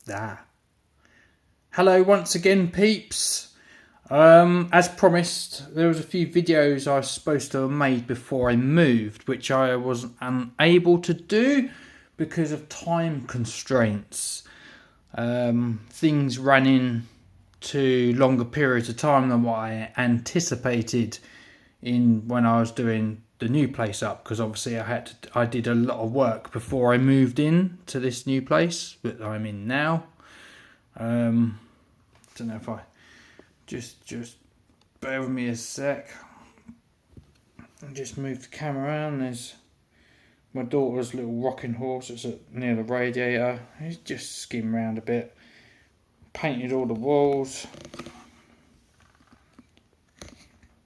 Hello once again, peeps. As promised, there was a few videos I was supposed to have made before I moved, which I was unable to do because of time constraints. Things ran into longer periods of time than what I anticipated when I was doing the new place up, because obviously I did a lot of work before I moved in to this new place that I'm in now. Don't know if I just bear with me a sec. I just move the camera around. There's my daughter's little rocking horse that's near the radiator. He's just skimmed around a bit. Painted all the walls.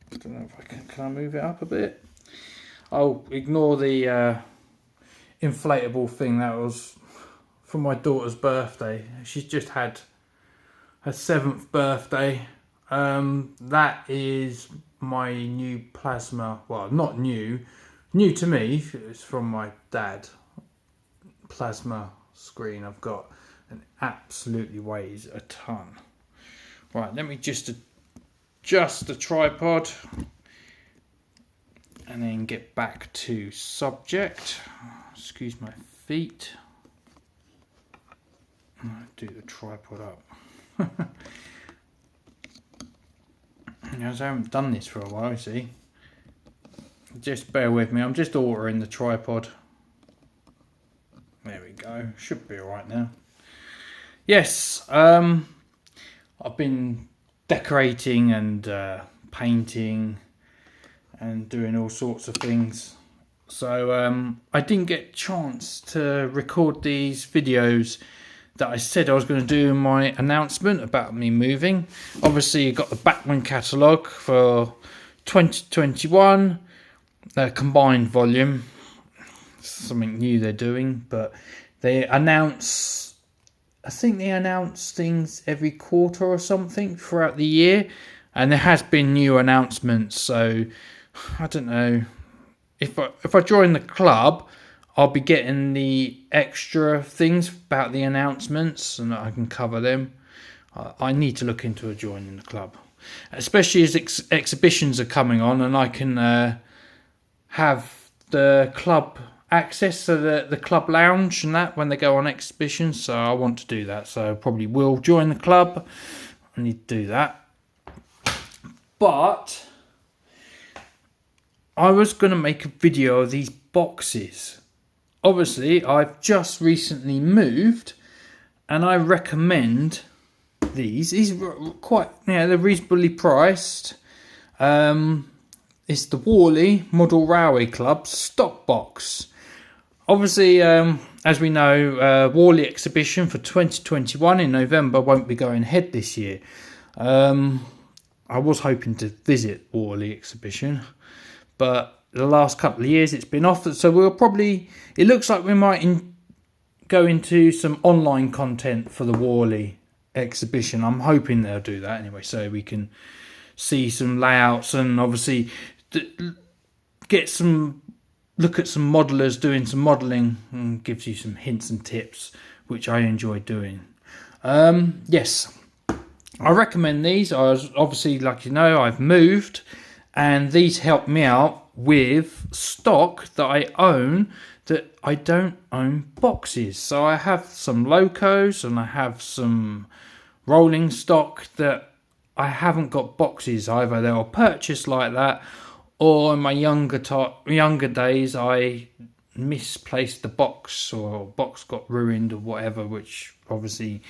Don't know if I can I move it up a bit? Oh, ignore the inflatable thing that was for my daughter's birthday. She's just had her 7th birthday. That is my new plasma. Well, not new to me. It's from my dad. Plasma screen I've got, and absolutely weighs a ton. Right, let me just adjust the tripod and then get back to subject. Excuse my feet. I'll do the tripod up. As I haven't done this for a while, see. Just bear with me. I'm just ordering the tripod. There we go. Should be alright now. Yes, I've been decorating and painting and doing all sorts of things. So I didn't get a chance to record these videos that I said I was going to do in my announcement about me moving. Obviously, you got the Batman catalogue for 2021, combined volume. Something new they're doing, but they announce. I think they announce things every quarter or something throughout the year, and there has been new announcements. So I don't know if I join the club, I'll be getting the extra things about the announcements and I can cover them. I need to look into joining the club, especially as exhibitions are coming on, and I can have the club access to the club lounge and that when they go on exhibitions. So I want to do that. So I probably will join the club. I need to do that. But I was going to make a video of these boxes. Obviously, I've just recently moved, and I recommend these. These are quite, they're reasonably priced. It's the Warley Model Railway Club stock box. Obviously, as we know, Warley exhibition for 2021 in November won't be going ahead this year. I was hoping to visit Warley exhibition, but the last couple of years it's been off, so we'll probably, it looks like we might go into some online content for the Warley exhibition. I'm hoping they'll do that anyway, so we can see some layouts and obviously get some look at some modelers doing some modelling, and gives you some hints and tips, which I enjoy doing. Yes, I recommend these. I was obviously, like you know, I've moved, and these help me out with stock that I own that I don't own boxes. So I have some locos and I have some rolling stock that I haven't got boxes. Either they were purchased like that, or in my younger days I misplaced the box, or a box got ruined or whatever, which obviously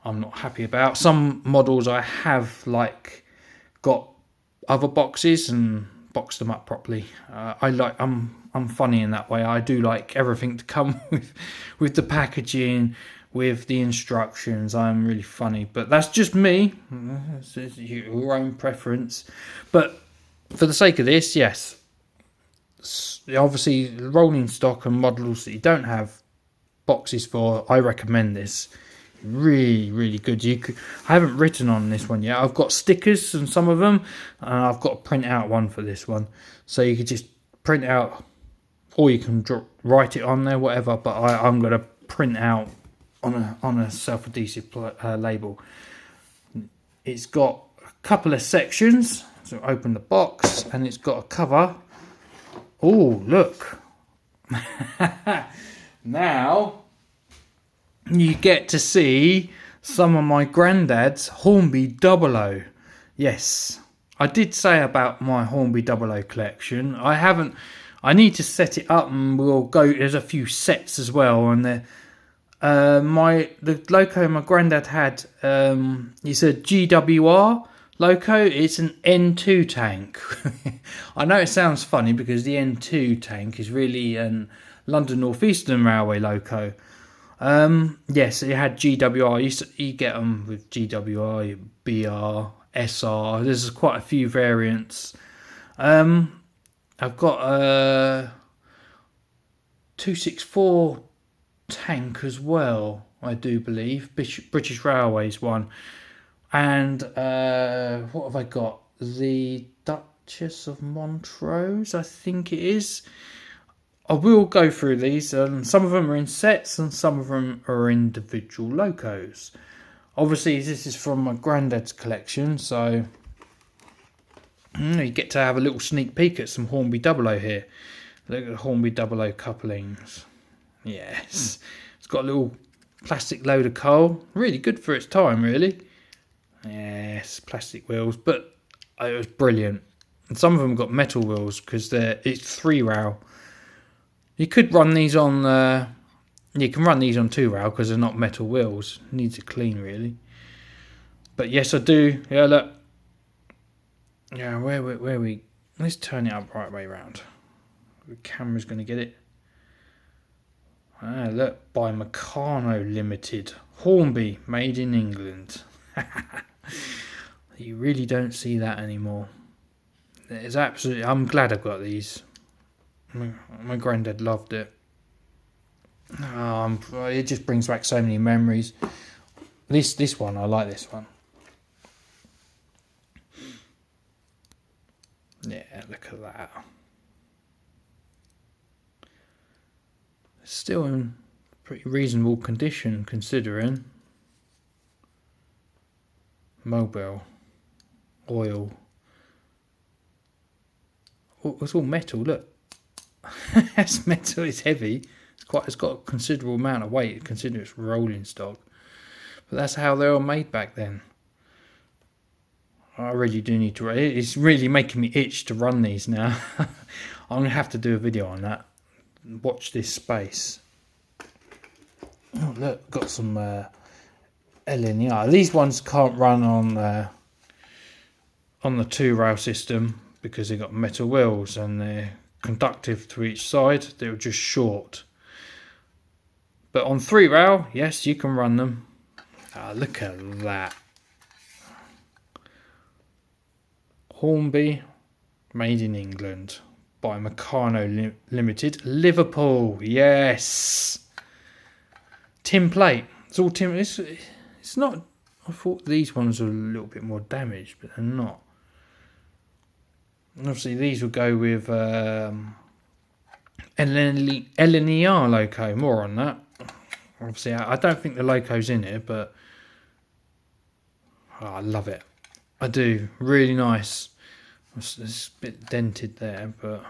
I'm not happy about. Some models I have got other boxes and box them up properly. I'm funny in that way. I do like everything to come with the packaging, with the instructions. I'm really funny, but that's just me. It's your own preference. But for the sake of this, yes, obviously rolling stock and models that you don't have boxes for, I recommend this. Really good. I haven't written on this one yet. I've got stickers on some of them, and I've got a print out one for this one, so you could just print out, or you can write it on there, whatever. But I'm going to print out on a self-adhesive label. It's got a couple of sections. So open the box and it's got a cover. Oh, look. Now you get to see some of my granddad's Hornby 00. Yes, I did say about my Hornby 00 collection. I need to set it up, and we'll go. There's a few sets as well, and the loco my granddad had. It's a GWR loco. It's an N2 tank. I know it sounds funny because the N2 tank is really an London North Eastern Railway loco. Yes, it had GWR. You get them with GWR, BR, SR. There's quite a few variants. I've got a 264 tank as well, I do believe. British Railways one. And what have I got? The Duchess of Montrose, I think it is. I will go through these. Some of them are in sets and some of them are individual locos. Obviously, this is from my granddad's collection, so you get to have a little sneak peek at some Hornby 00 here. Look at the Hornby 00 couplings. Yes. It's got a little plastic load of coal. Really good for its time, really. Yes, plastic wheels, but it was brilliant. And some of them got metal wheels because it's 3-rail. You could run these on. You can run these on 2-rail because they're not metal wheels. Needs it clean, really. But yes, I do. Yeah, look. Yeah, where we? Let's turn it up right way round. The camera's going to get it. Ah, look, by Meccano Limited, Hornby, made in England. You really don't see that anymore. It's absolutely. I'm glad I've got these. My granddad loved it. It just brings back so many memories. This one, I like this one. Yeah, look at that. Still in pretty reasonable condition considering. Mobile, oil. Oh, it's all metal. Look. It's metal, it's heavy. It's got a considerable amount of weight considering it's rolling stock. But that's how they were made back then. I really do need to. It's really making me itch to run these now. I'm going to have to do a video on that. Watch this space. Oh look, got some LNER. These ones can't run on the 2-rail system because they've got metal wheels and they're conductive to each side. They're just short. But on 3-rail, yes, you can run them. Look at that. Hornby, made in England by Meccano Limited, Liverpool. Yes. Tin plate. It's all tin. It's not. I thought these ones were a little bit more damaged, but they're not. And obviously, these will go with LNER loco. More on that. Obviously, I don't think the loco's in it, but I love it. I do. Really nice. It's a bit dented there, but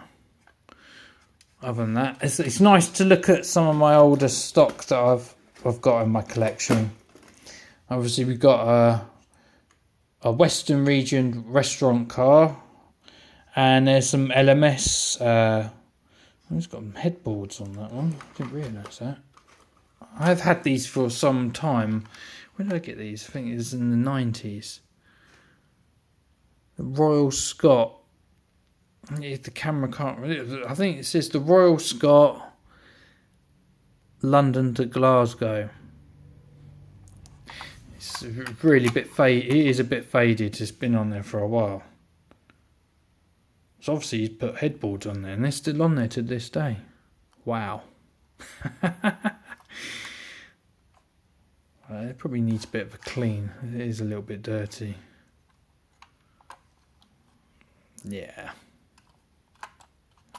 other than that, it's nice to look at some of my older stock that I've got in my collection. Obviously, we've got a Western Region restaurant car, and there's some LMS. It's got headboards on that one. I didn't realise that. I've had these for some time. When did I get these? I think it was in the 90s. The Royal Scot. The camera can't really. I think it says the Royal Scot, London to Glasgow. It's really a bit faded. It is a bit faded. It's been on there for a while. So obviously he's put headboards on there, and they're still on there to this day. Wow. It probably needs a bit of a clean. It is a little bit dirty. Yeah.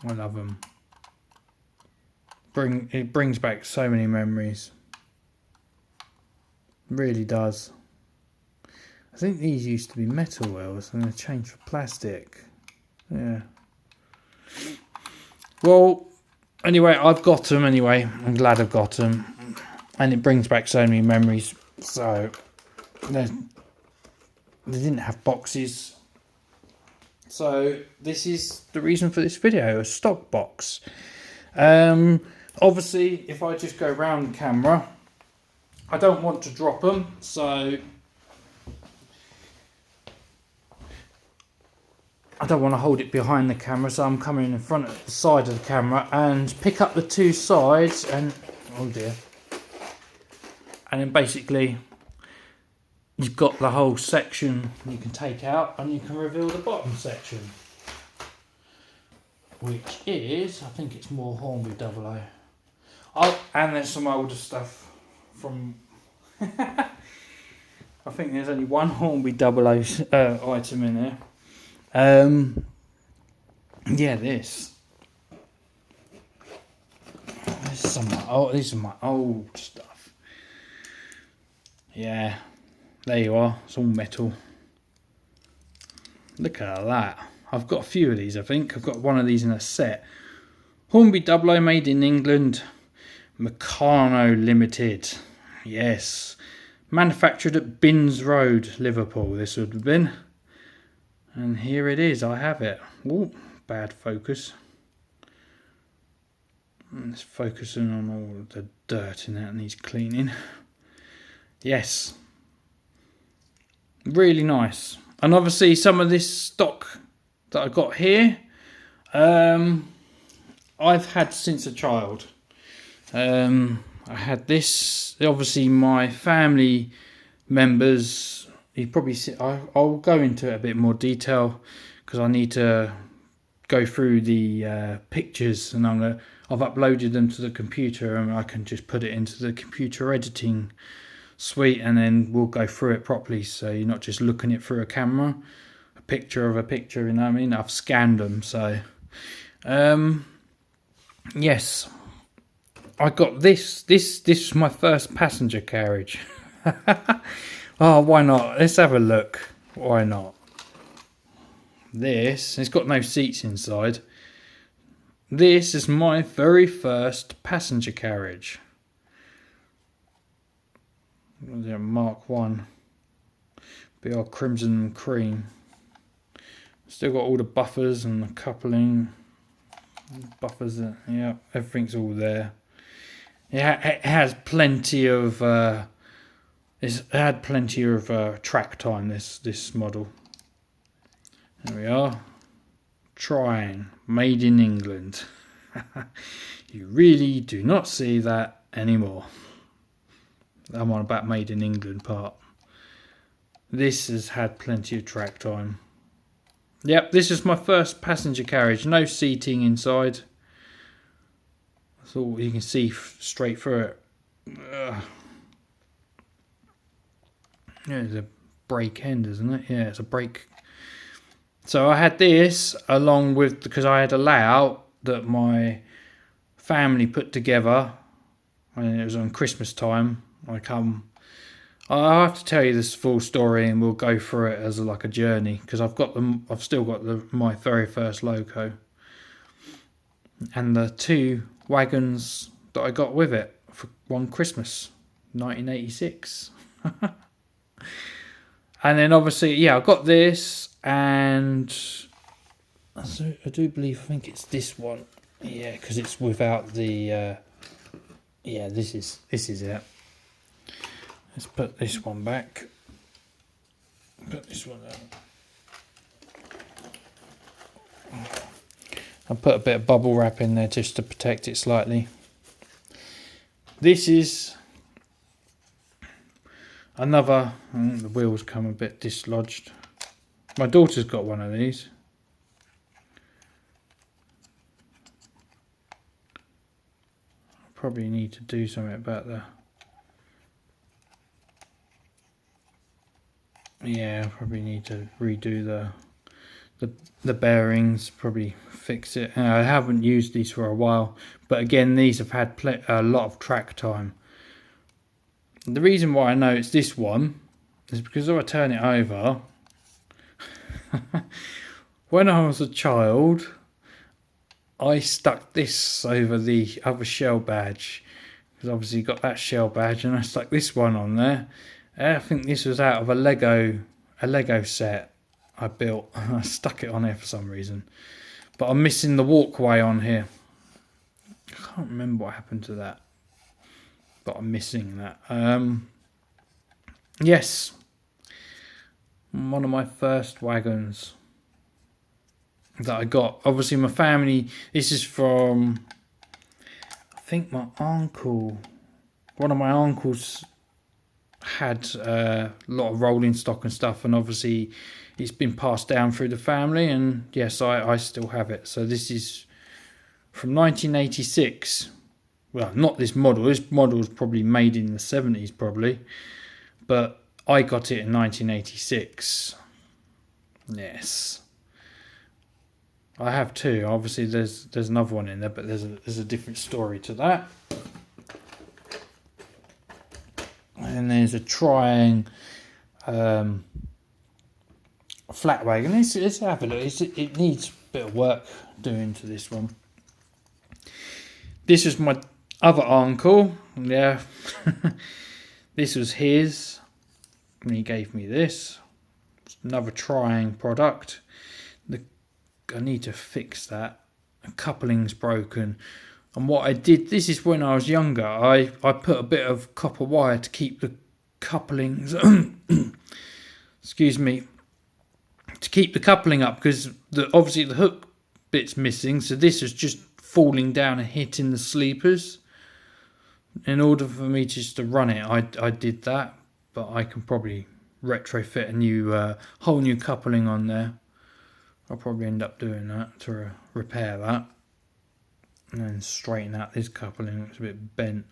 I love them. It brings back so many memories. Really does. I think these used to be metal wheels and they're changed for plastic. Yeah. Well, anyway, I've got them anyway. I'm glad I've got them. And it brings back so many memories. So, they didn't have boxes. So, this is the reason for this video, a stock box. Obviously, if I just go around the camera, I don't want to drop them. So, I don't want to hold it behind the camera, so I'm coming in front of the side of the camera and pick up the two sides and, oh dear, and then basically you've got the whole section you can take out and you can reveal the bottom section, which is, I think it's more Hornby 00. Oh, and there's some older stuff from, I think there's only one Hornby 00 item in there. Yeah, this. These are my old stuff. Yeah, there you are. It's all metal. Look at that. I've got a few of these, I think. I've got one of these in a set. Hornby 00 made in England. Meccano Limited. Yes. Manufactured at Binns Road, Liverpool, this would have been. And here it is, I have it. Ooh, bad focus. It's focusing on all the dirt in it and needs cleaning. Yes. Really nice. And obviously some of this stock that I got here, I've had since a child. I had this, obviously my family members, you probably see, I'll go into it a bit more detail because I need to go through the pictures, and I've uploaded them to the computer and I can just put it into the computer editing suite, and then we'll go through it properly, so you're not just looking it through a camera, a picture of a picture, you know what I mean? I've scanned them, so yes, I got this was my first passenger carriage. Oh, why not? Let's have a look. Why not? It's got no seats inside. This is my very first passenger carriage. Mark 1. BR Crimson and Cream. Still got all the buffers and the coupling. Buffers, yeah, everything's all there. It has plenty of... It had plenty of track time, this model. There we are. Trine, made in England. You really do not see that anymore. I'm on about made in England part. This has had plenty of track time. Yep, this is my first passenger carriage. No seating inside. That's all you can see straight through it. Yeah, it's a brake end, isn't it? Yeah, it's a brake. So I had this along with, because I had a layout that my family put together, and it was on Christmas time. I'll have to tell you this full story, and we'll go through it as like a journey, because I've still got my very first loco and the two wagons that I got with it for one Christmas, 1986. And then obviously, yeah, I got this, and I do believe, I think it's this one. Yeah, because it's without the. Yeah, this is it. Let's put this one back. Put this one out. I'll put a bit of bubble wrap in there just to protect it slightly. This is another, the wheels come a bit dislodged. My daughter's got one of these. I probably need to do something about the... Yeah, I probably need to redo the bearings, probably fix it. I haven't used these for a while, but again, these have had a lot of track time. The reason why I know it's this one is because if I turn it over, when I was a child, I stuck this over the other shell badge. Because obviously got that shell badge, and I stuck this one on there. I think this was out of a Lego set I built. I stuck it on there for some reason. But I'm missing the walkway on here. I can't remember what happened to that. But I'm missing that. Yes. One of my first wagons that I got. Obviously my family, this is from, I think my uncle. One of my uncles had a lot of rolling stock and stuff, and obviously it's been passed down through the family, and yes, I still have it. So this is from 1986. Well, not this model. This model is probably made in the 70s probably, but I got it in 1986. Yes, I have two. Obviously there's another one in there, but there's a different story to that. And there's a trying flat wagon. Let's have a look. It needs a bit of work doing to this one. This is my other uncle. Yeah. This was his. And he gave me this. It's another trying product. I need to fix that. The coupling's broken. And what I did, this is when I was younger, I put a bit of copper wire to keep the couplings, excuse me, to keep the coupling up, because obviously the hook bit's missing, so this is just falling down and hitting the sleepers. In order for me just to run it, I did that, but I can probably retrofit a new, whole new coupling on there. I'll probably end up doing that to repair that. And then straighten out this coupling, it's a bit bent.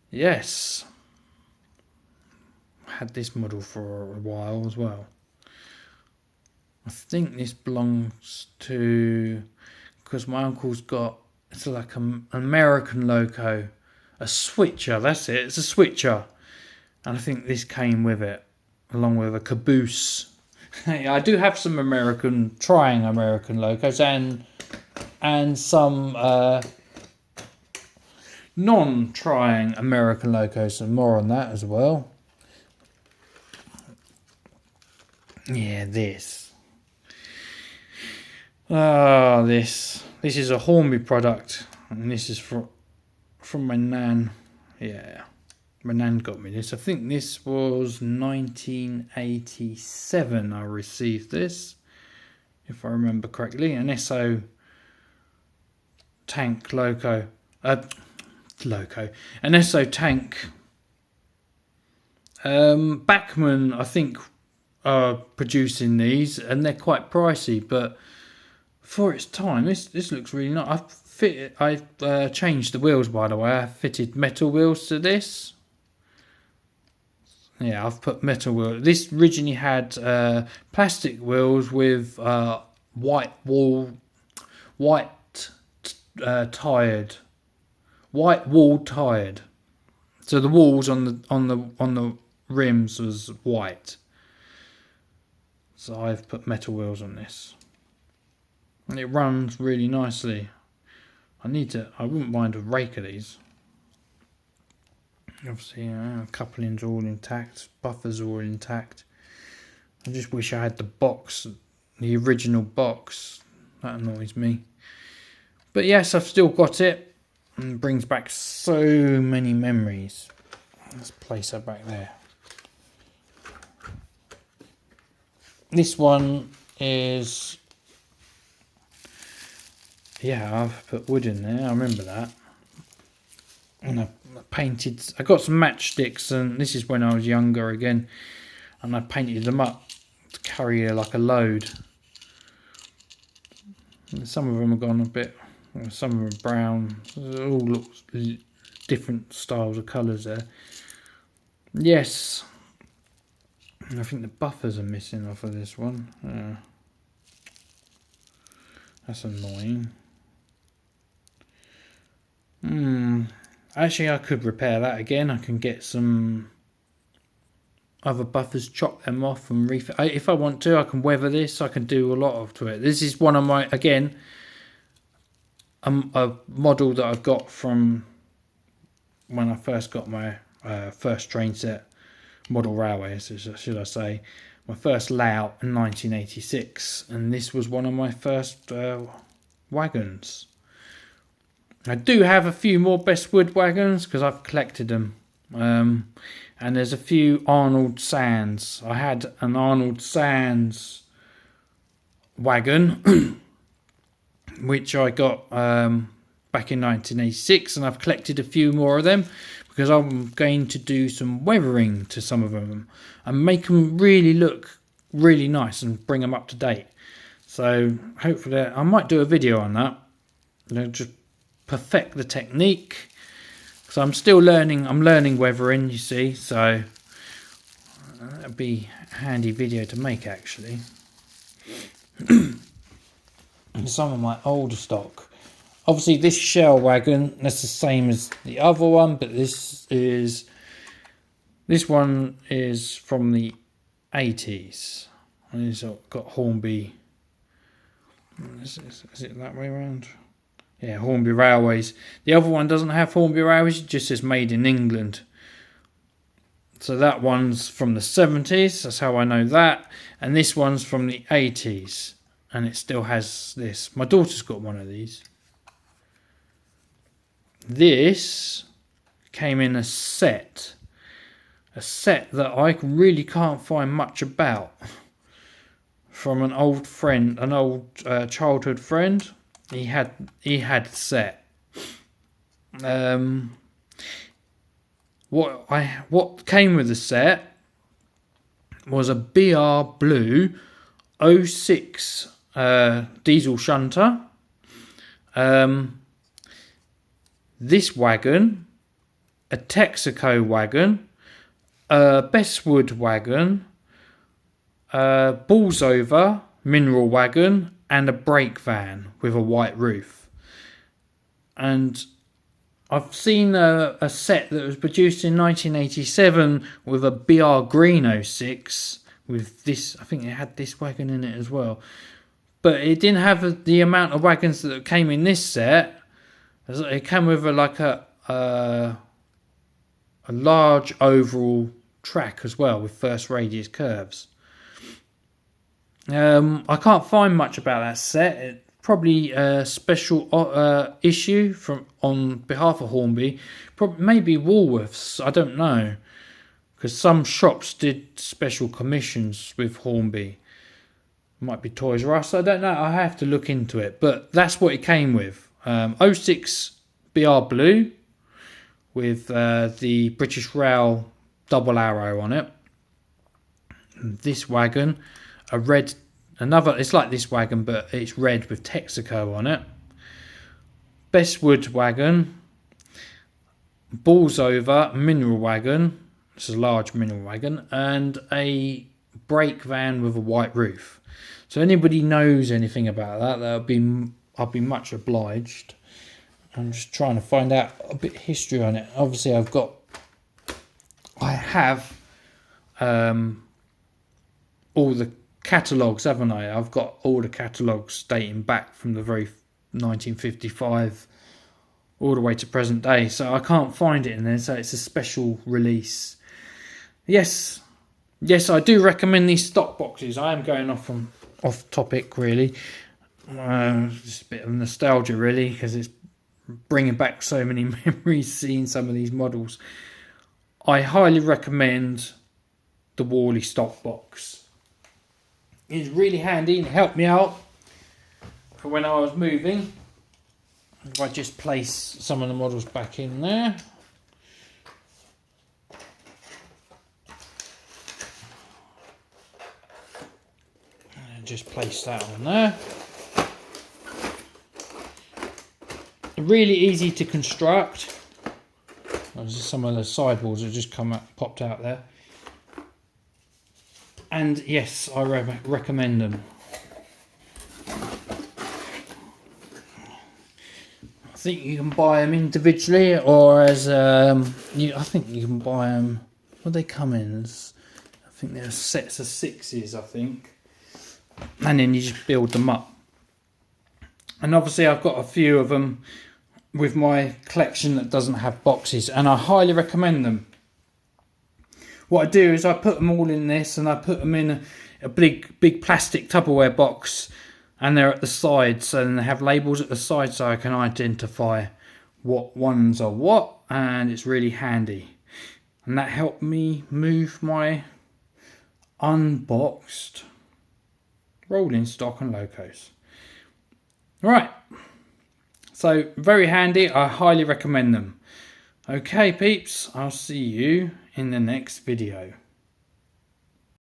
Yes. I had this model for a while as well. I think this belongs to, because my uncle's got, it's like an American loco, a switcher, that's it, it's a switcher. And I think this came with it, along with a caboose. I do have some trying American locos, and some non-trying American locos, and more on that as well. Yeah, this. This is a Hornby product, and this is from my nan. Yeah, my nan got me this. I think this was 1987 I received this, if I remember correctly. An SO tank an SO tank. Bachmann, I think, are producing these, and they're quite pricey, but for its time, this looks really nice. I've changed the wheels, by the way. I fitted metal wheels to this. Yeah, I've put metal wheels. This originally had plastic wheels with white wall tired. So the walls on the rims was white. So I've put metal wheels on this, and it runs really nicely. I wouldn't mind a rake of these. Obviously, coupling's all intact, buffers all intact. I just wish I had the box, the original box. That annoys me. But yes, I've still got it, and it brings back so many memories. Let's place her back there. This one is, yeah, I've put wood in there, I remember that. And I got some matchsticks, and this is when I was younger again, and I painted them up to carry like a load. And some of them have gone a bit, some of them are brown, it all looks different styles of colours there. Yes, I think the buffers are missing off of this one. That's annoying. Actually, I could repair that again. I can get some other buffers, chop them off and refit. If I want to, I can weather this. I can do a lot of to it. This is one of my, again, a model that I got from when I first got my first train set model railway, should I say. My first layout in 1986, and this was one of my first wagons. I do have a few more Best Wood wagons because I've collected them, and there's a few Arnold Sands. I had an Arnold Sands wagon which I got back in 1986, and I've collected a few more of them because I'm going to do some weathering to some of them and make them really look really nice and bring them up to date. So hopefully I might do a video on that. Just perfect the technique. So I'm still learning. I'm learning weathering, you see. So that'd be a handy video to make actually. And some of my older stock. Obviously this shell wagon, that's the same as the other one, but this one is from the 80s. And it's got Hornby. Is it that way around? Yeah, Hornby Railways. The other one doesn't have Hornby Railways, it just says made in England. So that one's from the 70s, that's how I know that. And this one's from the 80s. And it still has this. My daughter's got one of these. This came in a set that I really can't find much about, from an old friend, an old childhood friend. He had the set. What came with the set was a BR Blue 06 diesel shunter. This wagon, a Texaco wagon, a Bestwood wagon, a Balls Over mineral wagon, and a brake van with a white roof. And I've seen a set that was produced in 1987 with a BR Green 06 with this. I think it had this wagon in it as well, but it didn't have the amount of wagons that came in this set. It came with a large oval track as well with first radius curves. I can't find much about that set. It's probably a special issue on behalf of Hornby. Maybe Woolworths, I don't know. Because some shops did special commissions with Hornby. Might be Toys R Us, I don't know. I have to look into it. But that's what it came with. 06 BR Blue with the British Rail double arrow on it. This wagon, a red, it's like this wagon but it's red with Texaco on it. Bestwood wagon, Balls Over mineral wagon, it's a large mineral wagon, and a brake van with a white roof. So anybody knows anything about that, I'll be much obliged. I'm just trying to find out a bit of history on it. Obviously I have all the catalogues, haven't I? I've got all the catalogues dating back from the very 1955 all the way to present day. So I can't find it in there, so it's a special release. Yes, I do recommend these stock boxes. I am going off topic really. Just a bit of nostalgia really, because it's bringing back so many memories seeing some of these models. I highly recommend the Warley stock box. It's really handy and it helped me out for when I was moving. If I just place some of the models back in there. And just place that on there. Really easy to construct. Some of the sideboards have just popped out there. And yes, I recommend them. I think you can buy them individually or as I think you can buy them. What they come in as? I think they're sets of 6s. I think, and then you just build them up. And obviously, I've got a few of them with my collection that doesn't have boxes, and I highly recommend them. What I do is I put them all in this, and I put them in a big plastic Tupperware box, and they're at the sides, and they have labels at the side so I can identify what ones are what, and it's really handy. And that helped me move my unboxed rolling stock and locos. Right, so very handy. I highly recommend them. Okay peeps, I'll see you in the next video.